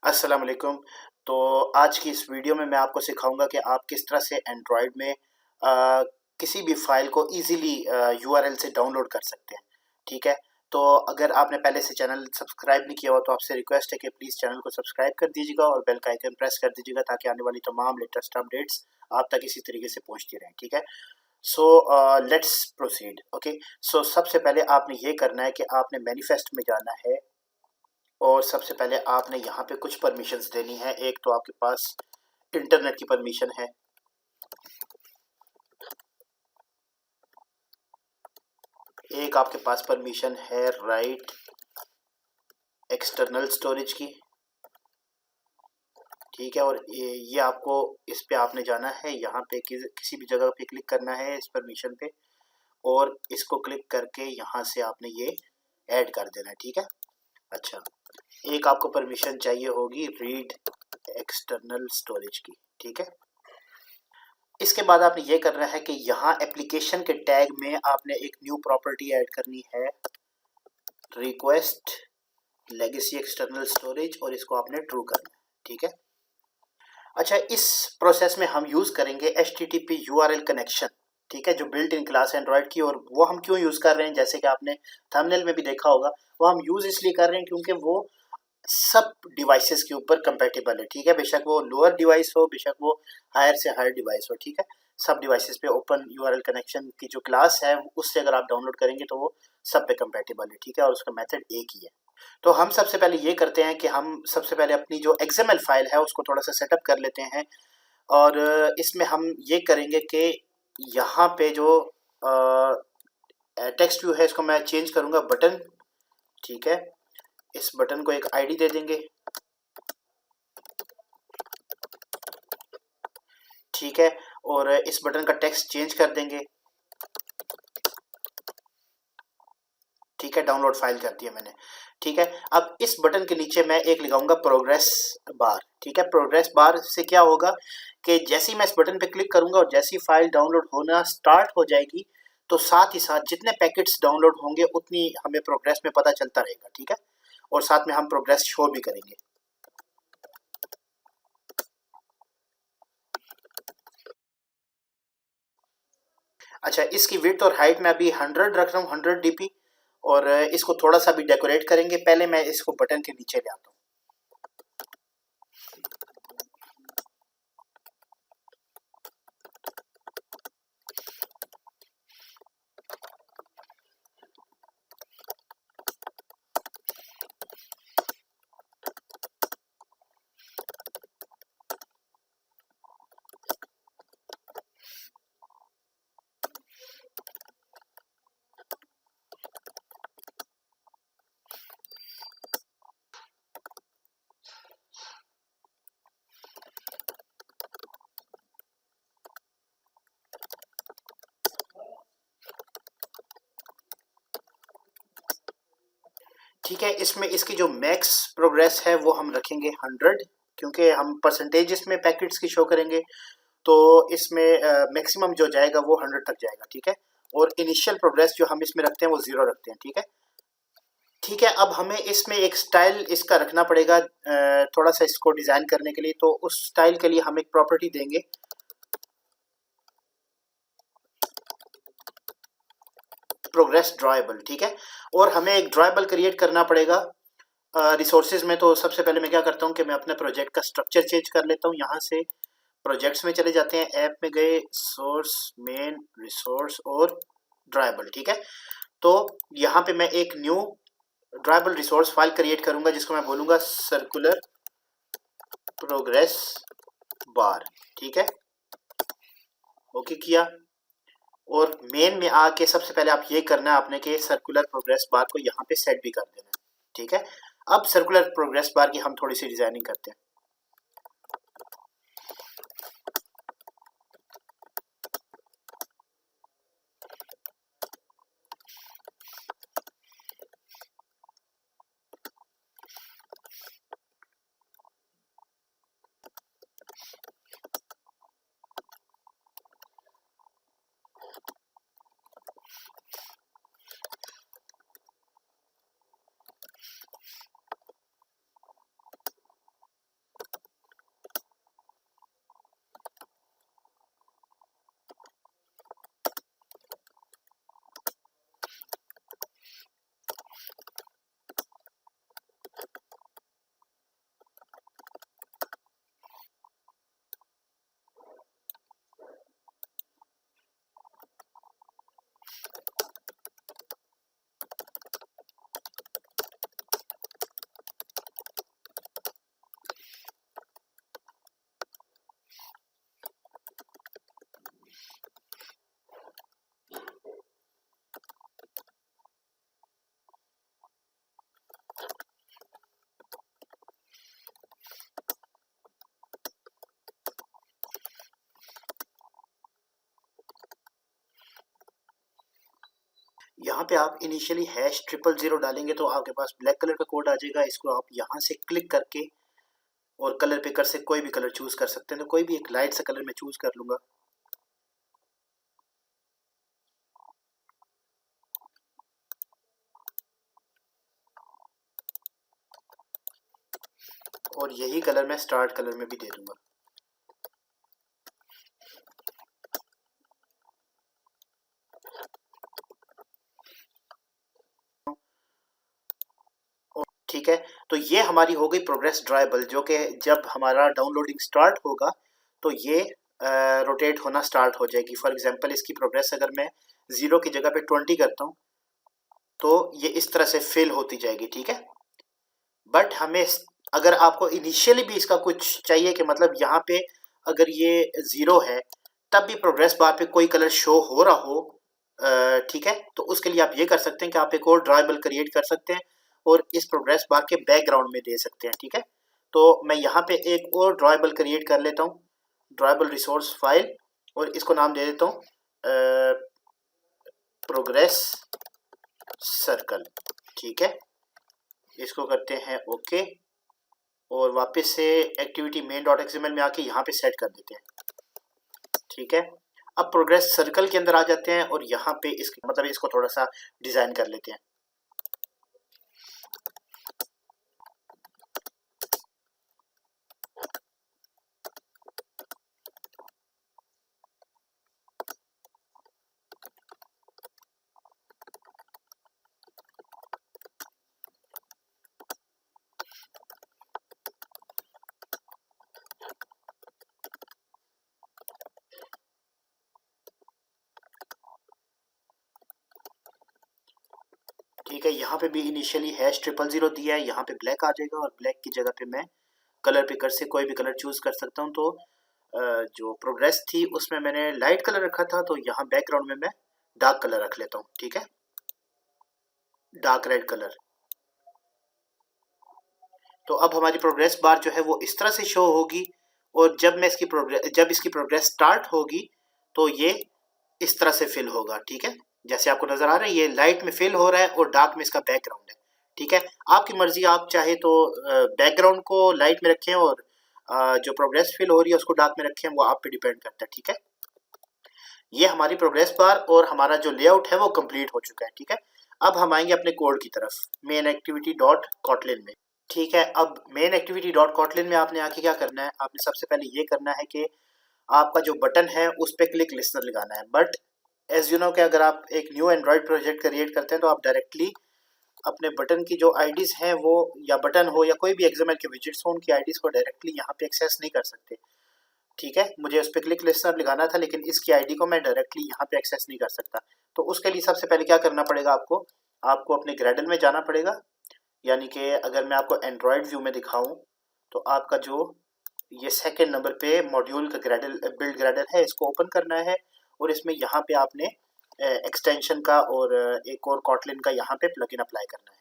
अस्सलाम वालेकुम। तो आज की इस वीडियो में मैं आपको सिखाऊंगा कि आप किस तरह से एंड्रॉयड में किसी भी फाइल को इजीली यूआरएल से डाउनलोड कर सकते हैं। ठीक है। तो अगर आपने पहले से चैनल सब्सक्राइब नहीं किया हुआ तो आपसे रिक्वेस्ट है कि प्लीज़ चैनल को सब्सक्राइब कर दीजिएगा और बेल का आइकन प्रेस कर दीजिएगा ताकि आने वाली तमाम लेटेस्ट अपडेट्स आप तक इसी तरीके से पहुंचती रहें। ठीक है। So let's proceed. ओके। सो सबसे पहले आपने ये करना है कि आपने मैनिफेस्ट में जाना है और सबसे पहले आपने यहाँ पे कुछ परमिशंस देनी है। एक तो आपके पास इंटरनेट की परमिशन है, एक आपके पास परमिशन है राइट एक्सटर्नल स्टोरेज की। ठीक है। और ये आपको इस पे आपने जाना है, यहाँ पे किसी भी जगह पे क्लिक करना है इस परमिशन पे और इसको क्लिक करके यहाँ से आपने ये ऐड कर देना है। ठीक है। अच्छा, एक आपको परमिशन चाहिए होगी रीड एक्सटर्नल स्टोरेज की। ठीक है। इसके बाद आपने ये करना है कि यहाँ एप्लीकेशन के टैग में आपने एक न्यू प्रॉपर्टी ऐड करनी है, रिक्वेस्ट लेगेसी एक्सटर्नल स्टोरेज, और इसको आपने ट्रू करना है। ठीक है। अच्छा, इस प्रोसेस में हम यूज़ करेंगे HTTP URL कनेक्शन। ठीक है, जो बिल्ट इन क्लास एंड्रॉयड की। और वो हम क्यों यूज़ कर रहे हैं, जैसे कि आपने थंबनेल में भी देखा होगा, वो हम यूज़ इसलिए कर रहे हैं क्योंकि वो सब डिवाइसेस के ऊपर कंपेटेबल है। ठीक है। बेशक वो लोअर डिवाइस हो, बेशक वो हायर से हायर डिवाइस हो। ठीक है। सब डिवाइसेस पे ओपन यूआरएल कनेक्शन की जो क्लास है उससे अगर आप डाउनलोड करेंगे तो वो सब पे कंपेटेबल है। ठीक है। और उसका मेथड एक ही है। तो हम सबसे पहले ये करते हैं कि हम सबसे पहले अपनी जो XML फाइल है उसको थोड़ा सा सेटअप कर लेते हैं। और इसमें हम ये करेंगे कि यहाँ पे जो टेक्स्ट व्यू है इसको मैं चेंज करूँगा बटन। ठीक है। इस बटन को एक आईडी दे देंगे। ठीक है। और इस बटन का टेक्स्ट चेंज कर देंगे। ठीक है। डाउनलोड फाइल कर दिया मैंने। ठीक है। अब इस बटन के नीचे मैं एक लगाऊंगा प्रोग्रेस बार। ठीक है। प्रोग्रेस बार से क्या होगा कि जैसे ही मैं इस बटन पे क्लिक करूंगा और जैसी फाइल डाउनलोड होना स्टार्ट हो जाएगी तो साथ ही साथ जितने पैकेट्स डाउनलोड होंगे उतनी हमें प्रोग्रेस में पता चलता रहेगा। ठीक है। और साथ में हम प्रोग्रेस शो भी करेंगे। अच्छा, इसकी विड्थ और हाइट में अभी 100 रख रहा हूँ, 100 DP। और इसको थोड़ा सा भी डेकोरेट करेंगे। पहले मैं इसको बटन के नीचे ले आता हूँ। ठीक है। इसमें इसकी जो मैक्स प्रोग्रेस है वो हम रखेंगे 100, क्योंकि हम परसेंटेज इसमें पैकेट्स की शो करेंगे। तो इसमें मैक्सिमम जो जाएगा वो 100 तक जाएगा। ठीक है। और इनिशियल प्रोग्रेस जो हम इसमें रखते हैं वो 0 रखते हैं। ठीक है। ठीक है। अब हमें इसमें एक स्टाइल इसका रखना पड़ेगा थोड़ा सा इसको डिज़ाइन करने के लिए। तो उस स्टाइल के लिए हम एक प्रॉपर्टी देंगे, प्रोग्रेस ड्राइबल। ठीक है। और हमें एक ड्राइबल क्रिएट करना पड़ेगा रिसोर्सेज में। तो सबसे पहले मैं क्या करता हूँ कि मैं अपने प्रोजेक्ट का स्ट्रक्चर चेंज कर लेता हूँ। यहाँ से प्रोजेक्ट्स में चले जाते हैं, ऐप में गए, सोर्स, मेन, रिसोर्स और ड्राइबल। ठीक है। तो यहाँ पे मैं एक new dribble resource file create करूंगा जिसको मैं बोलूंगा सर्कुलर प्रोग्रेस बार। ठीक है। ओके किया। और मेन में आके सबसे पहले आप ये करना है आपने कि सर्कुलर प्रोग्रेस बार को यहाँ पे सेट भी कर देना है। ठीक है। अब सर्कुलर प्रोग्रेस बार की हम थोड़ी सी डिजाइनिंग करते हैं। यहाँ पे आप इनिशियली #000 डालेंगे तो आपके पास ब्लैक कलर का कोड आ जाएगा। इसको आप यहाँ से क्लिक करके और कलर पिकर से कोई भी कलर चूज कर सकते हैं। तो कोई भी एक लाइट सा कलर मैं चूज कर लूंगा। और यही कलर मैं स्टार्ट कलर में भी दे दूंगा। ठीक है, तो ये हमारी हो गई प्रोग्रेस ड्राइबल, जो कि जब हमारा डाउनलोडिंग स्टार्ट होगा तो ये रोटेट होना स्टार्ट हो जाएगी। फॉर एग्जांपल इसकी प्रोग्रेस अगर मैं 0 की जगह पे 20 करता हूँ तो ये इस तरह से फिल होती जाएगी। ठीक है, बट हमें अगर आपको इनिशियली भी इसका कुछ चाहिए कि मतलब यहाँ पे अगर ये 0 है तब भी प्रोग्रेस बार पे कोई कलर शो हो रहा हो, ठीक है, तो उसके लिए आप ये कर सकते हैं कि आप एक और ड्राइबल क्रिएट कर सकते हैं और इस प्रोग्रेस बार के बैकग्राउंड में दे सकते हैं। ठीक है, तो मैं यहाँ पे एक और ड्राइबल क्रिएट कर लेता हूँ, ड्राइबल रिसोर्स फाइल, और इसको नाम दे देता हूँ प्रोग्रेस सर्कल। ठीक है, इसको करते हैं ओके, और वापस से एक्टिविटी मेन डॉट एक्सएमएल में आके यहाँ पे सेट कर देते हैं। ठीक है, अब प्रोग्रेस सर्कल के अंदर आ जाते हैं और यहाँ पे मतलब इसको थोड़ा सा डिजाइन कर लेते हैं। ठीक है, यहाँ पे भी इनिशियली #000 दिया है, यहाँ पे ब्लैक आ जाएगा और ब्लैक की जगह पे मैं कलर पिकर से कोई भी कलर चूज कर सकता हूँ। तो जो प्रोग्रेस थी उसमें मैंने लाइट कलर रखा था, तो यहाँ बैकग्राउंड में मैं डार्क कलर रख लेता हूँ। ठीक है, डार्क रेड कलर। तो अब हमारी प्रोग्रेस बार जो है वो इस तरह से शो होगी, और जब इसकी प्रोग्रेस स्टार्ट होगी तो ये इस तरह से फिल होगा। ठीक है, जैसे आपको नजर आ रहा है ये लाइट में फिल हो रहा है और डार्क में इसका बैकग्राउंड है। ठीक है, आपकी मर्जी, आप चाहे तो बैकग्राउंड को लाइट में रखें और जो प्रोग्रेस फिल हो रही है उसको डार्क में रखें, वो आप पे डिपेंड करता है। ठीक है, ये हमारी प्रोग्रेस बार और हमारा जो लेआउट है वो कंप्लीट हो चुका है। ठीक है, अब हम आएंगे अपने कोड की तरफ मेन एक्टिविटी डॉट कॉटलिन में। ठीक है, अब मेन एक्टिविटी डॉट कॉटलिन में आपने आके क्या करना है, आपने सबसे पहले ये करना है कि आपका जो बटन है उस पर क्लिक लिस्नर लगाना है। बट एज यू नो कि अगर आप एक न्यू एंड्रॉयड प्रोजेक्ट क्रिएट करते हैं तो आप डायरेक्टली अपने बटन की जो आईडीज हैं वो, या बटन हो या कोई भी एक्सएमएल के विजेट्स हो, उनकी आईडीज को डायरेक्टली यहाँ पे एक्सेस नहीं कर सकते। ठीक है, मुझे उस पर क्लिक लिस्नर लगाना था लेकिन इसकी आईडी को मैं डायरेक्टली यहाँ पे एक्सेस नहीं कर सकता। तो उसके लिए सबसे पहले क्या करना पड़ेगा, आपको अपने ग्रेडल में जाना पड़ेगा। यानी कि अगर मैं आपको एंड्रॉयड व्यू में दिखाऊं तो आपका जो ये सेकंड नंबर पे मॉड्यूल का ग्रेडल बिल्ड ग्रेडल है, इसको ओपन करना है और इसमें यहाँ पे आपने एक्सटेंशन का और एक और कॉटलिन का यहाँ पे प्लगइन अप्लाई करना है।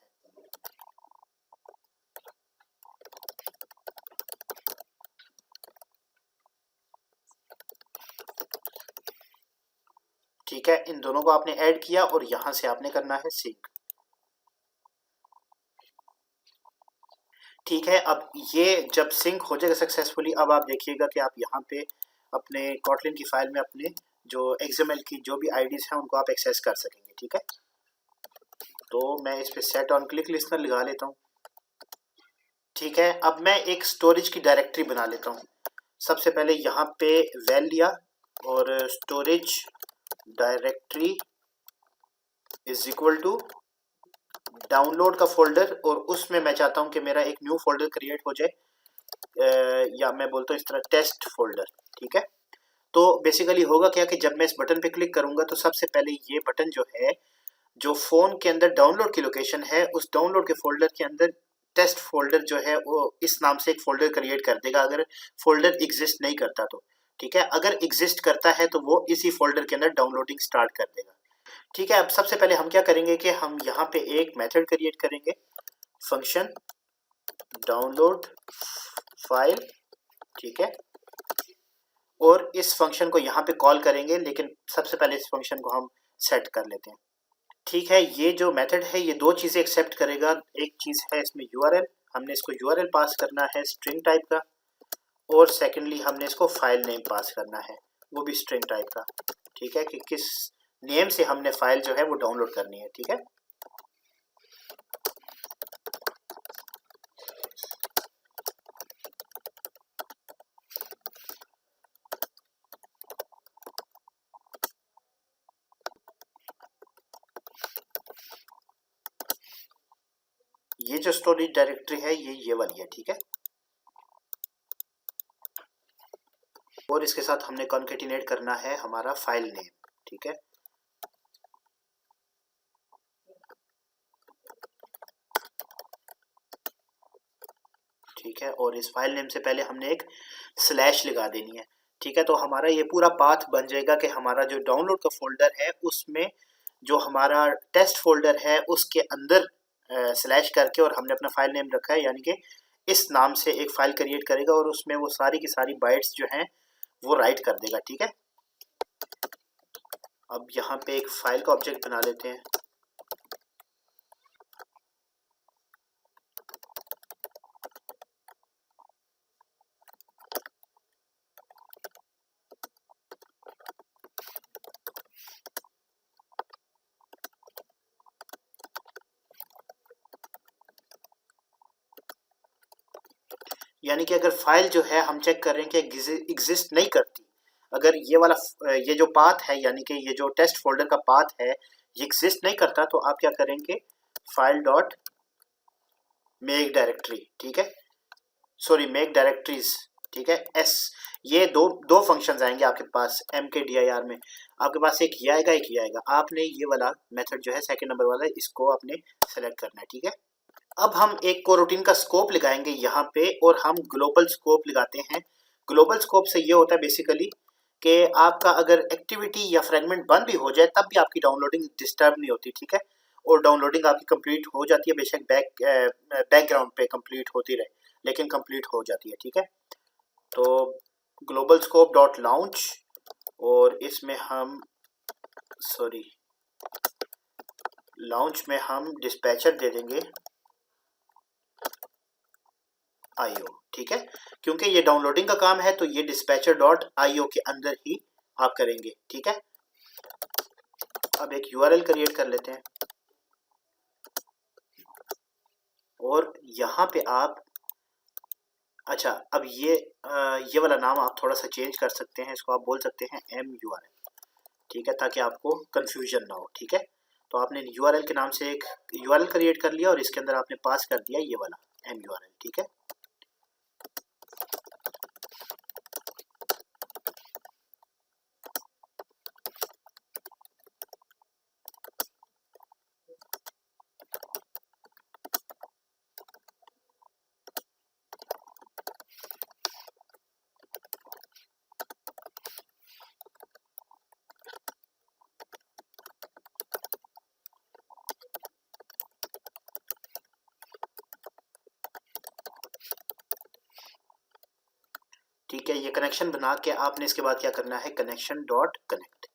ठीक है, इन दोनों को आपने ऐड किया और यहाँ से आपने करना है सिंक। ठीक है, अब ये जब सिंक हो जाएगा सक्सेसफुली, अब आप देखिएगा कि आप यहाँ पे अपने कॉटलिन की फाइल में अपने जो एक्सएमएल की जो भी आईडीज हैं उनको आप एक्सेस कर सकेंगे। ठीक है, तो मैं इस पे सेट ऑन क्लिक लिस्नर लगा लेता हूँ। ठीक है, अब मैं एक स्टोरेज की डायरेक्टरी बना लेता हूँ। सबसे पहले यहाँ पे वैल लिया और storage directory is equal to download का फोल्डर, और उसमें मैं चाहता हूँ कि मेरा एक न्यू फोल्डर क्रिएट हो जाए, या मैं बोलता हूँ इस तरह टेस्ट फोल्डर। ठीक है, तो बेसिकली होगा क्या कि जब मैं इस बटन पे क्लिक करूंगा तो सबसे पहले ये बटन जो है, जो फोन के अंदर डाउनलोड की लोकेशन है, उस डाउनलोड के फोल्डर के अंदर टेस्ट फोल्डर जो है वो इस नाम से एक फोल्डर क्रिएट कर देगा अगर फोल्डर एग्जिस्ट नहीं करता तो। ठीक है, अगर एग्जिस्ट करता है तो वो इसी फोल्डर के अंदर डाउनलोडिंग स्टार्ट कर देगा। ठीक है, अब सबसे पहले हम क्या करेंगे कि हम यहाँ पे एक मेथड क्रिएट करेंगे, फंक्शन डाउनलोड फाइल। ठीक है, और इस फंक्शन को यहाँ पे कॉल करेंगे, लेकिन सबसे पहले इस फंक्शन को हम सेट कर लेते हैं। ठीक है, ये जो मेथड है ये दो चीज़ें एक्सेप्ट करेगा। एक चीज़ है इसमें यूआरएल, हमने इसको यूआरएल पास करना है स्ट्रिंग टाइप का, और सेकेंडली हमने इसको फाइल नेम पास करना है, वो भी स्ट्रिंग टाइप का। ठीक है, कि किस नेम से हमने फाइल जो है वो डाउनलोड करनी है। ठीक है, ये जो स्टोरेज डायरेक्टरी है ये वाली है। ठीक है, और इसके साथ हमने कॉन्केटिनेट करना है हमारा फाइल नेम। ठीक है, ठीक है, और इस फाइल नेम से पहले हमने एक स्लैश लगा देनी है। ठीक है, तो हमारा ये पूरा पाथ बन जाएगा कि हमारा जो डाउनलोड का फोल्डर है उसमें जो हमारा टेस्ट फोल्डर है उसके अंदर स्लैश करके, और हमने अपना फाइल नेम रखा है यानी कि इस नाम से एक फाइल क्रिएट करेगा और उसमें वो सारी की सारी बाइट्स जो हैं वो राइट कर देगा। ठीक है, अब यहाँ पे एक फाइल का ऑब्जेक्ट बना लेते हैं। यानी कि अगर फाइल जो है हम चेक कर रहे हैं कि एग्जिस्ट नहीं करती, अगर ये वाला ये जो पाथ है यानी कि ये जो टेस्ट फोल्डर का पाथ है ये एग्जिस्ट नहीं करता, तो आप क्या करेंगे, फाइल डॉट मेक डायरेक्टरी, ठीक है, सॉरी मेक डायरेक्टरीज। ठीक है, एस, ये दो दो फंक्शंस आएंगे आपके पास mkdir में। आपके पास एक ये आएगा, एक ये आएगा। आपने ये वाला मेथड जो है सेकंड नंबर वाला, इसको आपने सेलेक्ट करना है। ठीक है, अब हम एक को रूटीन का स्कोप लगाएंगे यहाँ पे, और हम ग्लोबल स्कोप लगाते हैं। ग्लोबल स्कोप से ये होता है बेसिकली कि आपका अगर एक्टिविटी या फ्रेगमेंट बंद भी हो जाए तब भी आपकी डाउनलोडिंग डिस्टर्ब नहीं होती। ठीक है, और डाउनलोडिंग आपकी कंप्लीट हो जाती है, बेशक बैकग्राउंड पे कंप्लीट होती रहे लेकिन कंप्लीट हो जाती है। ठीक है, तो ग्लोबल स्कोप डॉट लॉन्च, और इसमें हम सॉरी लॉन्च में हम डिस्पैचर दे देंगे IO। ठीक है, क्योंकि ये डाउनलोडिंग का काम है तो ये डिस्पैचर डॉट IO के अंदर ही आप करेंगे। ठीक है, अब एक URL क्रिएट कर लेते हैं, और यहाँ पे आप, अच्छा अब ये वाला नाम आप थोड़ा सा चेंज कर सकते हैं, इसको आप बोल सकते हैं MURL। ठीक है, ताकि आपको कंफ्यूजन ना हो। ठीक है, तो आपने URL के नाम से एक URL क्रिएट कर लिया और इसके अंदर आपने पास कर दिया ये वाला MURL। ठीक है, ठीक है, ये कनेक्शन बना के आपने इसके बाद क्या करना है, कनेक्शन डॉट कनेक्ट।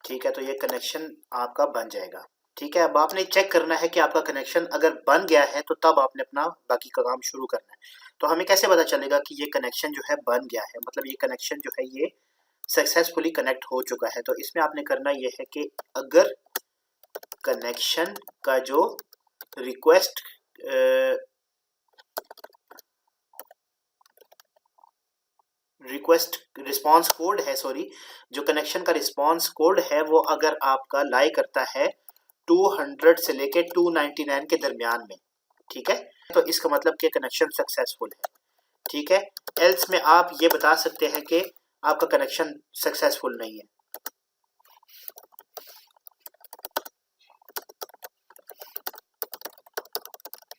ठीक है, तो ये कनेक्शन आपका बन जाएगा। ठीक है, अब आपने चेक करना है कि आपका कनेक्शन अगर बन गया है तो तब आपने अपना बाकी का काम शुरू करना है। तो हमें कैसे पता चलेगा कि ये कनेक्शन जो है बन गया है, मतलब ये कनेक्शन जो है ये सक्सेसफुली कनेक्ट हो चुका है। तो इसमें आपने करना ये है कि अगर कनेक्शन का जो रिक्वेस्ट रिस्पॉन्स कोड है, सॉरी जो कनेक्शन का रिस्पॉन्स कोड है वो अगर आपका लाई करता है 200 से लेके 299 के दरमियान में, ठीक है, तो इसका मतलब कि कनेक्शन सक्सेसफुल है। ठीक है, एल्स में आप ये बता सकते हैं कि आपका कनेक्शन सक्सेसफुल नहीं है।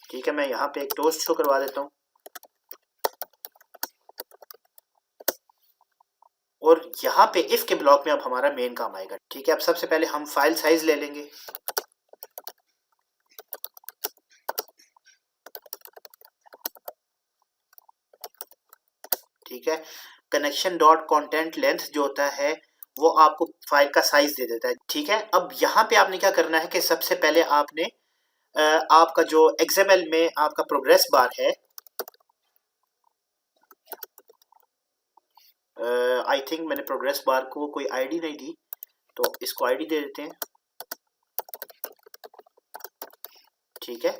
ठीक है, मैं यहाँ पे एक टोस्ट शो करवा देता हूँ, और यहाँ पे इफ के ब्लॉक में अब हमारा मेन काम आएगा। ठीक है, अब सबसे पहले हम फाइल साइज ले लेंगे। ठीक है, कनेक्शन डॉट कंटेंट लेंथ जो होता है वो आपको फाइल का साइज दे देता है। ठीक है, अब यहाँ पे आपने क्या करना है कि सबसे पहले आपने आपका जो XML में आपका प्रोग्रेस बार है, आई थिंक मैंने प्रोग्रेस बार को कोई आईडी नहीं दी, तो इसको आईडी दे देते हैं। ठीक है,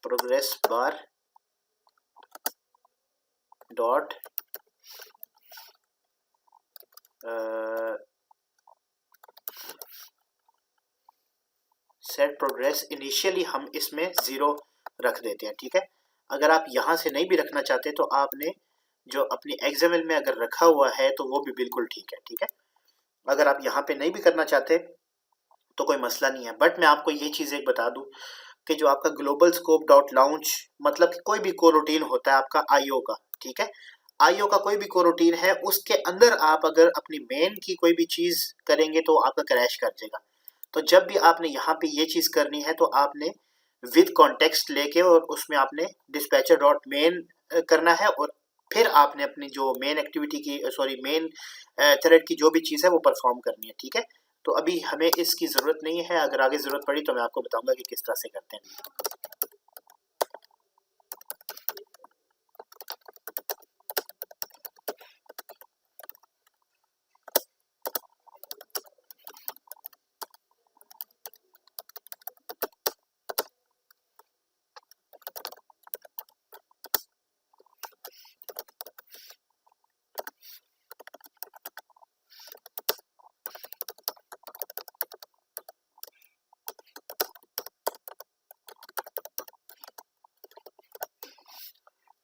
progress bar dot set progress, initially हम इसमें 0 रख देते हैं। ठीक है, अगर आप यहाँ से नहीं भी रखना चाहते तो आपने जो अपनी XML में अगर रखा हुआ है तो वो भी बिल्कुल ठीक है। ठीक है, अगर आप यहाँ पे नहीं भी करना चाहते तो कोई मसला नहीं है, बट मैं आपको ये चीज़ एक बता दूं कि जो आपका ग्लोबल स्कोप डॉट लॉन्च, मतलब कोई भी कोरोटीन होता है आपका IO का, ठीक है, IO का कोई भी कोरोटीन है, उसके अंदर आप अगर अपनी मेन की कोई भी चीज़ करेंगे तो आपका क्रैश कर जाएगा। तो जब भी आपने यहाँ पे ये चीज़ करनी है तो आपने विद कॉन्टेक्स्ट लेके और उसमें आपने डिस्पैचर डॉट मेन करना है, और फिर आपने अपनी जो मेन एक्टिविटी की मेन थ्रेड की जो भी चीज़ है वो परफॉर्म करनी है। ठीक है, तो अभी हमें इसकी ज़रूरत नहीं है, अगर आगे ज़रूरत पड़ी तो मैं आपको बताऊंगा कि किस तरह से करते हैं।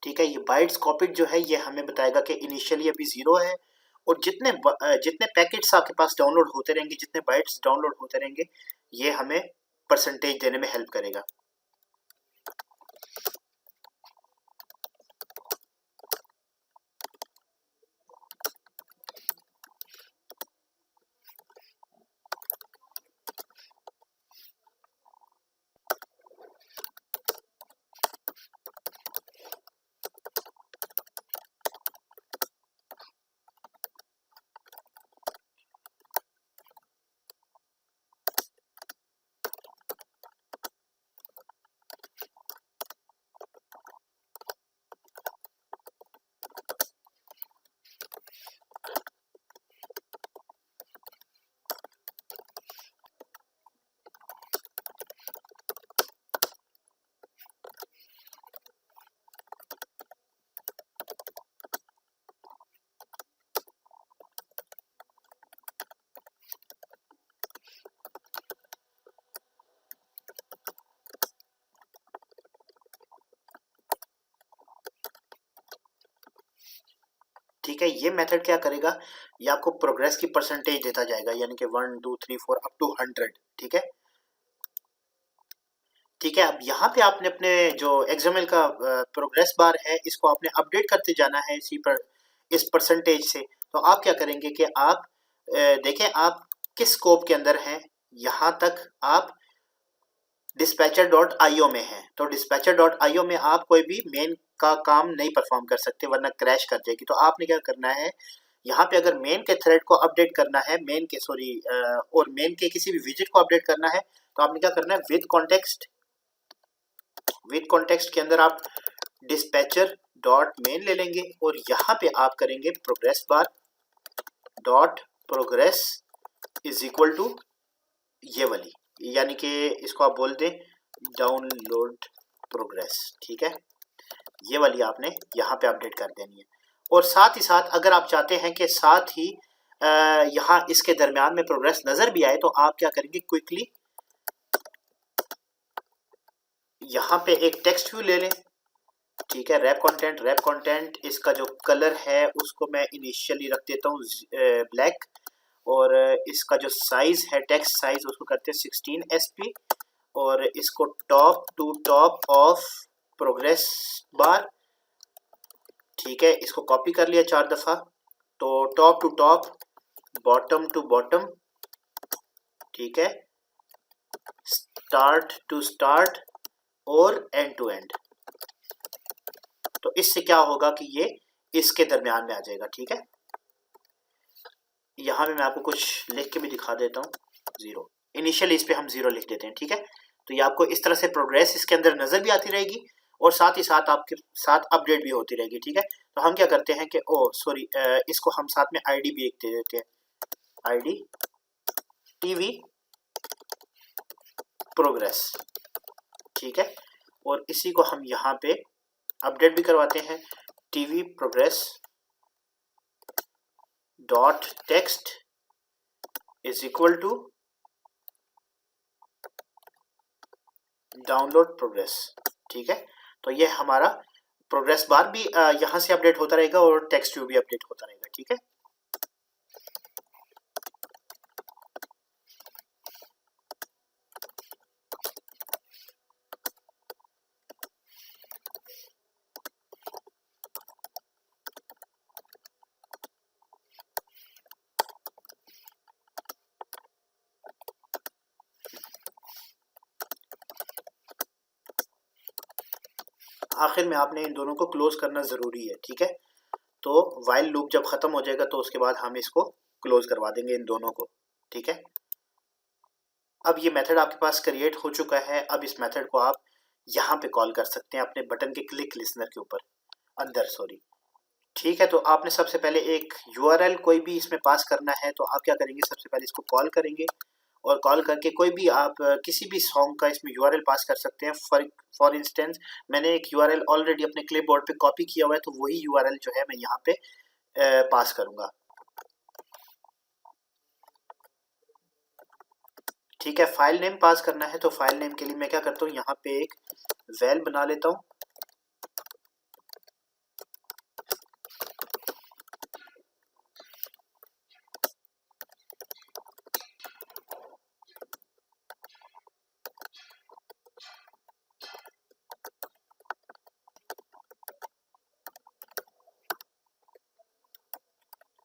ठीक है, ये बाइट्स कॉपीड जो है ये हमें बताएगा कि इनिशियली अभी 0 है, और जितने पैकेट्स आपके पास डाउनलोड होते रहेंगे, जितने बाइट्स डाउनलोड होते रहेंगे, ये हमें परसेंटेज देने में हेल्प करेगा। ठीक है, ये मेथड क्या करेगा, ये आपको प्रोग्रेस की परसेंटेज देता जाएगा, यानी कि 1 2 3 4 अप टू 100। ठीक है, ठीक है, अब यहाँ पे आपने अपने जो XML का प्रोग्रेस बार है इसको आपने अपडेट करते जाना है इसी पर, इस परसेंटेज से। तो आप क्या करेंगे कि आप देखें आप किस स्कोप के अंदर हैं, यहाँ तक आप डिस्पैचर डॉट आईओ में है, तो डिस्पैचर डॉट आईओ में आप कोई भी मेन का काम नहीं परफॉर्म कर सकते वरना क्रैश कर जाएगी। तो आपने क्या करना है, यहाँ पे अगर मेन के थ्रेड को अपडेट करना है, मेन के और मेन के किसी भी विजिट को अपडेट करना है, तो आपने क्या करना है, विद कॉन्टेक्स्ट के अंदर आप डिस्पैचर डॉट मेन ले लेंगे, और यहाँ पे आप करेंगे progress bar dot progress is equal to ये वाली, यानी कि इसको आप बोल दें डाउनलोड प्रोग्रेस। ठीक है, ये वाली आपने यहाँ पे अपडेट कर देनी है, और साथ ही साथ अगर आप चाहते हैं कि साथ ही यहाँ इसके दरमियान में प्रोग्रेस नजर भी आए, तो आप क्या करेंगे, क्विकली यहाँ पे एक टेक्स्ट व्यू ले लें। ठीक है, रैप कंटेंट इसका जो कलर है उसको मैं इनिशियली रख देता हूँ ब्लैक, और इसका जो साइज है, टेक्स्ट साइज, उसको करते हैं 16 SP, और इसको top to top of progress bar. ठीक है, इसको कॉपी कर लिया 4 दफा, तो top to top, bottom to bottom, ठीक है, स्टार्ट टू स्टार्ट और एंड टू एंड। तो इससे क्या होगा कि ये इसके दरमियान में आ जाएगा। ठीक है, यहाँ पे मैं आपको कुछ लिख के भी दिखा देता हूँ। 0 इनिशियली इस पे हम 0 लिख देते हैं, ठीक है। तो ये आपको इस तरह से प्रोग्रेस इसके अंदर नजर भी आती रहेगी और साथ ही साथ आपके साथ अपडेट भी होती रहेगी, ठीक है। तो हम क्या करते हैं कि ओ सॉरी, इसको हम साथ में आईडी भी एक दे देते हैं, आईडी टीवी प्रोग्रेस, ठीक है। और इसी को हम यहाँ पे अपडेट भी करवाते हैं, TV progress dot text is equal to download progress, ठीक है। तो ये हमारा प्रोग्रेस बार भी यहाँ से अपडेट होता रहेगा और टेक्स्ट व्यू भी अपडेट होता रहेगा, ठीक है। आखिर में आपने इन दोनों को क्लोज करना ज़रूरी है, ठीक है। तो वाइल लूप जब ख़त्म हो जाएगा तो उसके बाद हम इसको क्लोज करवा देंगे इन दोनों को, ठीक है। अब ये मेथड आपके पास क्रिएट हो चुका है। अब इस मेथड को आप यहाँ पे कॉल कर सकते हैं अपने बटन के क्लिक लिसनर के ऊपर, अंदर सॉरी, ठीक है। तो आपने सबसे पहले एक यूआरएल कोई भी इसमें पास करना है, तो आप क्या करेंगे, सबसे पहले इसको कॉल करेंगे और कॉल करके कोई भी आप किसी भी सॉन्ग का इसमें यूआरएल पास कर सकते हैं। फॉर इंस्टेंस मैंने एक यूआरएल ऑलरेडी अपने क्लिपबोर्ड पे कॉपी किया हुआ है, तो वही यूआरएल जो है मैं यहाँ पे पास करूंगा, ठीक है। फाइल नेम पास करना है, तो फाइल नेम के लिए मैं क्या करता हूँ, यहाँ पे एक वेल बना लेता हूँ,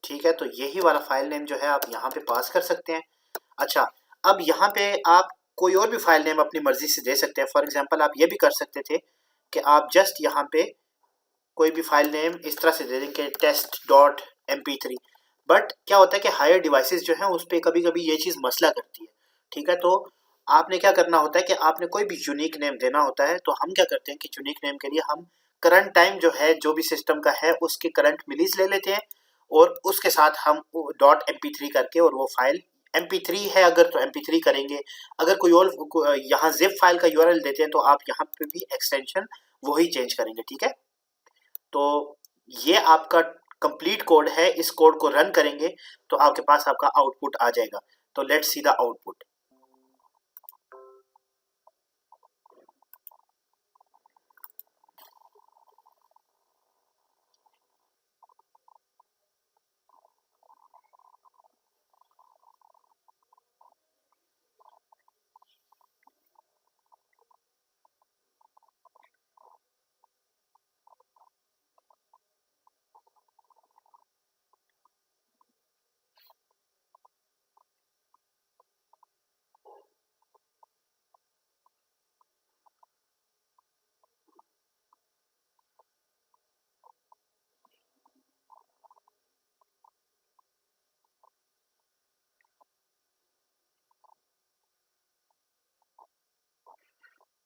ठीक है। तो यही वाला फाइल नेम जो है आप यहाँ पे पास कर सकते हैं। अच्छा, अब यहाँ पे आप कोई और भी फाइल नेम अपनी मर्जी से दे सकते हैं। फॉर एग्जांपल आप ये भी कर सकते थे कि आप जस्ट यहाँ पे कोई भी फाइल नेम इस तरह से दे देंगे test.mp3, बट क्या होता है कि हायर डिवाइसेस जो हैं उस पर कभी कभी ये चीज़ मसला करती है, ठीक है। तो आपने क्या करना होता है कि आपने कोई भी यूनिक नेम देना होता है। तो हम क्या करते हैं कि यूनिक नेम के लिए हम करंट टाइम जो है जो भी सिस्टम का है उसके करंट मिलीज ले लेते हैं और उसके साथ हम .mp3 करके, और वो फाइल mp3 है अगर तो mp3 करेंगे, अगर कोई और यहाँ जिप फाइल का यूआरएल देते हैं तो आप यहाँ पे भी एक्सटेंशन वही चेंज करेंगे, ठीक है। तो ये आपका कंप्लीट कोड है। इस कोड को रन करेंगे तो आपके पास आपका आउटपुट आ जाएगा। तो लेट्स सी द आउटपुट।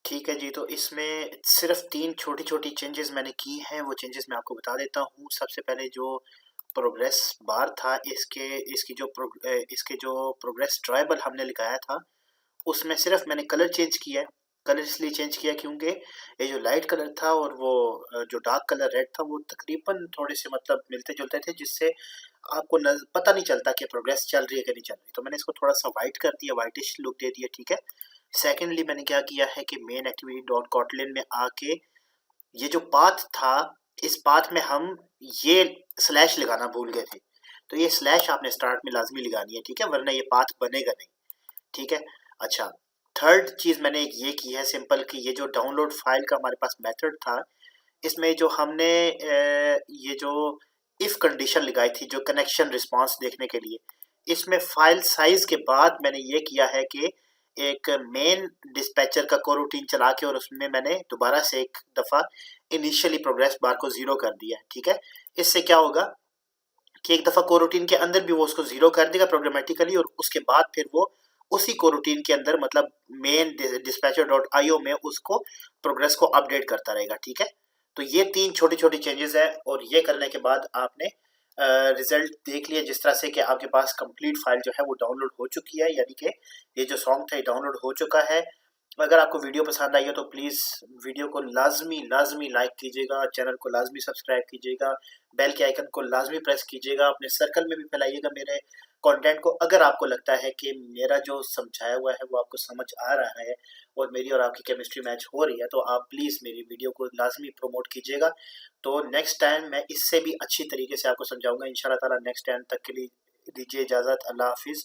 ठीक है जी, तो इसमें सिर्फ 3 छोटी-छोटी चेंजेस मैंने की हैं, वो चेंजेस मैं आपको बता देता हूँ। सबसे पहले जो प्रोग्रेस बार था, इसके जो प्रोग्रेस ट्रायबल हमने लिखाया था, उसमें सिर्फ मैंने कलर चेंज किया है। कलर इसलिए चेंज किया क्योंकि ये जो लाइट कलर था और वो जो डार्क कलर रेड था, वो तकरीबन थोड़े से मतलब मिलते-जुलते थे, जिससे आपको पता नहीं चलता कि प्रोग्रेस चल रही है कि नहीं चल रही। तो मैंने इसको थोड़ा सा वाइट कर दिया, वाइटिश लुक दे दिया, ठीक है। सेकेंडली मैंने क्या किया है कि मेन एक्टिविटी डॉट कॉटलिन में आके ये जो पाथ था, इस पाथ में हम ये स्लैश लगाना भूल गए थे। तो ये स्लैश आपने स्टार्ट में लाजमी लगानी है, ठीक है, वरना ये पाथ बनेगा नहीं, ठीक है। अच्छा, थर्ड चीज़ मैंने ये की है सिंपल, कि ये जो डाउनलोड फाइल का हमारे पास मेथड था, इसमें जो हमने ये जो इफ़ कंडीशन लगाई थी जो कनेक्शन रिस्पांस देखने के लिए, इसमें फाइल साइज के बाद मैंने ये किया है कि एक मेन डिस्पैचर का कोरूटीन चला के और उसमें मैंने दोबारा से एक दफ़ा इनिशियली प्रोग्रेस बार को 0 कर दिया, ठीक है। इससे क्या होगा कि एक दफ़ा कोरूटीन के अंदर भी वो उसको ज़ीरो कर देगा प्रोग्रामेटिकली, और उसके बाद फिर वो उसी कोरूटीन के अंदर मतलब मेन डिस्पैचर डॉट आईओ में उसको प्रोग्रेस को अपडेट करता रहेगा। ठीक है, तो ये 3 छोटी-छोटी चेंजेस है, और ये करने के बाद आपने रिजल्ट देख लिया जिस तरह से कि आपके पास कंप्लीट फाइल जो है वो डाउनलोड हो चुकी है, यानी कि ये जो सॉन्ग था ये डाउनलोड हो चुका है। अगर आपको वीडियो पसंद आई हो तो प्लीज़ वीडियो को लाजमी लाइक कीजिएगा, चैनल को लाजमी सब्सक्राइब कीजिएगा, बेल के आइकन को लाजमी प्रेस कीजिएगा, अपने सर्कल में भी फैलाइएगा मेरे कंटेंट को। अगर आपको लगता है कि मेरा जो समझाया हुआ है वो आपको समझ आ रहा है और मेरी और आपकी केमिस्ट्री मैच हो रही है, तो आप प्लीज़ मेरी वीडियो को लाजमी प्रमोट कीजिएगा। तो नेक्स्ट टाइम मैं इससे भी अच्छी तरीके से आपको समझाऊंगा इंशाल्लाह ताला। नेक्स्ट टाइम तक के लिए दीजिए इजाज़त। अल्लाह हाफिज़।